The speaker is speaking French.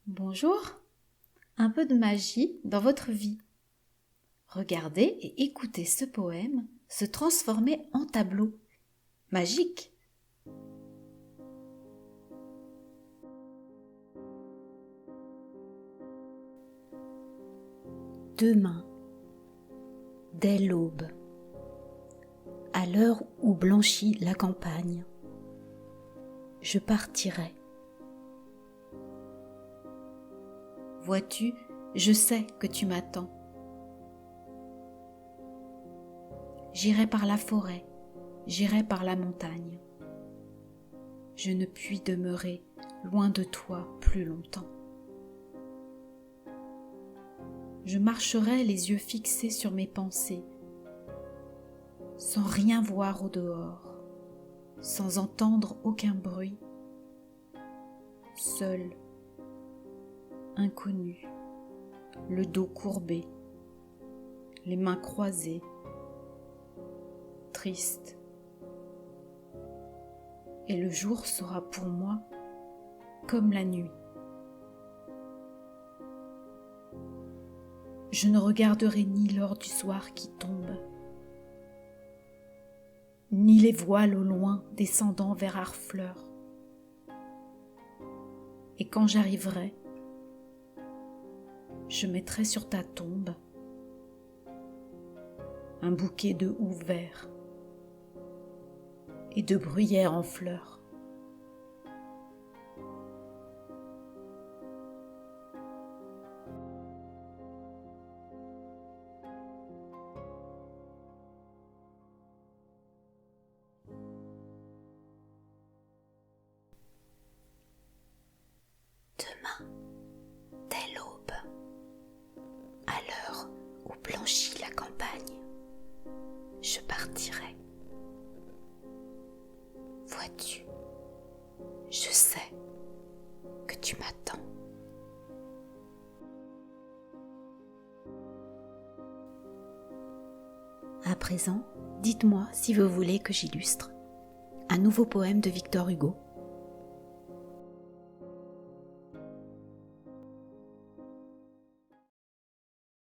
Bonjour, un peu de magie dans votre vie. Regardez et écoutez ce poème se transformer en tableau. Magique! Demain, dès l'aube, à l'heure où blanchit la campagne, je partirai. Vois-tu, je sais que tu m'attends. J'irai par la forêt, j'irai par la montagne. Je ne puis demeurer loin de toi plus longtemps. Je marcherai les yeux fixés sur mes pensées, sans rien voir au dehors, sans entendre aucun bruit, seul, inconnu, le dos courbé, les mains croisées, triste. Et le jour sera pour moi comme la nuit. Je ne regarderai ni l'heure du soir qui tombe, ni les voiles au loin descendant vers Harfleur. Et quand j'arriverai, je mettrai sur ta tombe un bouquet de houx vert et de bruyères en fleurs. Demain, dès l'aube, à l'heure où blanchit la campagne, je partirai. Vois-tu, je sais que tu m'attends. À présent, dites-moi si vous voulez que j'illustre un nouveau poème de Victor Hugo